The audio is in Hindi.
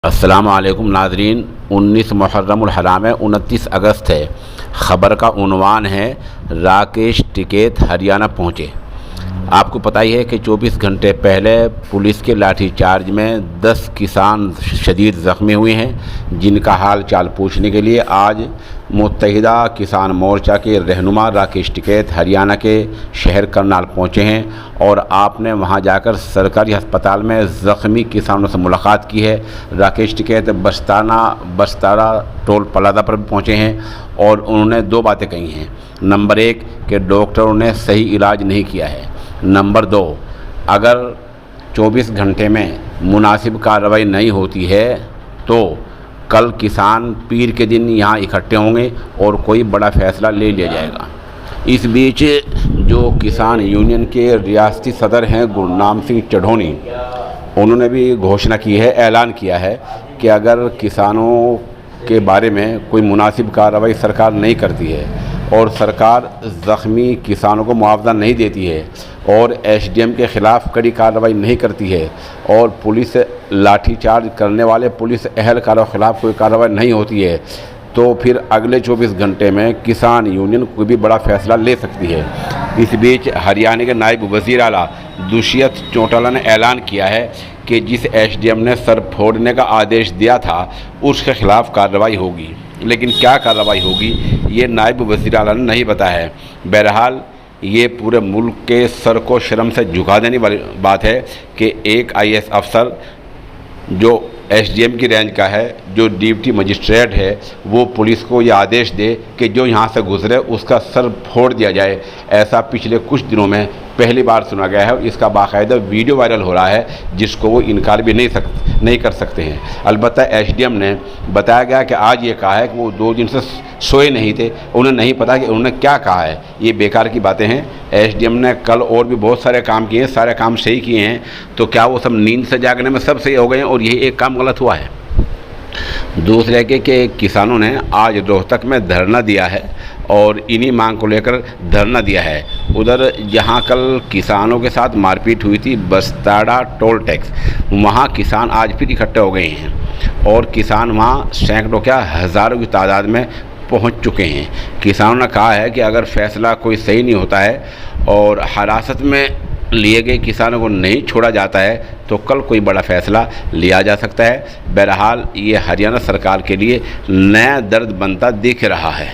अस्सलाम वालेकुम नाज़रीन। 19 मुहर्रमुल हराम है, 29 अगस्त है। ख़बर का उन्वान है राकेश टिकैत हरियाणा पहुँचे। आपको पता ही है कि 24 घंटे पहले पुलिस के लाठीचार्ज में 10 किसान शदीद ज़ख्मी हुए हैं, जिनका हाल चाल पूछने के लिए आज मुत्तहिदा किसान मोर्चा के रहनुमा राकेश टिकैत हरियाणा के शहर करनाल पहुंचे हैं और आपने वहां जाकर सरकारी अस्पताल में ज़ख्मी किसानों से मुलाकात की है। राकेश टिकैत बस्तारा टोल प्लाजा पर भी पहुंचे हैं और उन्होंने 2 बातें कही हैं। नंबर 1 कि डॉक्टरों ने सही इलाज नहीं किया है। नंबर 2, अगर 24 घंटे में मुनासिब कार्रवाई नहीं होती है तो कल किसान पीर के दिन यहाँ इकट्ठे होंगे और कोई बड़ा फ़ैसला ले लिया जाएगा। इस बीच जो किसान यूनियन के रियासती सदर हैं गुरनाम सिंह चढ़ोनी, उन्होंने भी घोषणा की है, ऐलान किया है कि अगर किसानों के बारे में कोई मुनासिब कार्रवाई सरकार नहीं करती है और सरकार ज़ख्मी किसानों को मुआवजा नहीं देती है और एसडीएम के ख़िलाफ़ कड़ी कार्रवाई नहीं करती है और पुलिस लाठीचार्ज करने वाले पुलिस एहलकारों के ख़िलाफ़ कोई कार्रवाई नहीं होती है, तो फिर अगले 24 घंटे में किसान यूनियन कोई भी बड़ा फ़ैसला ले सकती है। इस बीच हरियाणा के नायब वज़ीर आला दुष्यंत चौटाला ने ऐलान किया है कि जिस एसडीएम ने सर फोड़ने का आदेश दिया था उसके ख़िलाफ़ कार्रवाई होगी, लेकिन क्या कार्रवाई होगी ये नायब वज़ीर आला ने नहीं बताया है। बहरहाल ये पूरे मुल्क के सर को शर्म से झुका देने वाली बात है कि एक आईएएस अफसर जो एसडीएम की रेंज का है, जो डिप्टी मजिस्ट्रेट है, वो पुलिस को ये आदेश दे कि जो यहाँ से गुजरे उसका सर फोड़ दिया जाए। ऐसा पिछले कुछ दिनों में पहली बार सुना गया है और इसका बाकायदा वीडियो वायरल हो रहा है, जिसको वो इनकार भी नहीं कर सकते हैं। अलबत्ता एसडीएम ने बताया गया कि आज ये कहा है कि वो 2 दिन से सोए नहीं थे, उन्हें नहीं पता कि उन्होंने क्या कहा है। ये बेकार की बातें हैं। एसडीएम ने कल और भी बहुत सारे काम किए, सारे काम सही किए हैं, तो क्या वो सब नींद से जागने में सब सही हो गए हैं और यही एक काम गलत हुआ है? दूसरे के किसानों ने आज रोहतक में धरना दिया है और इन्हीं मांग को लेकर धरना दिया है। उधर जहां कल किसानों के साथ मारपीट हुई थी बस्ताड़ा टोल टैक्स, वहां किसान आज फिर इकट्ठे हो गए हैं और किसान वहां सैकड़ों क्या हज़ारों की तादाद में पहुंच चुके हैं। किसानों ने कहा है कि अगर फैसला कोई सही नहीं होता है और हिरासत में लिए गए किसानों को नहीं छोड़ा जाता है तो कल कोई बड़ा फ़ैसला लिया जा सकता है। बहरहाल ये हरियाणा सरकार के लिए नया दर्द बनता दिख रहा है।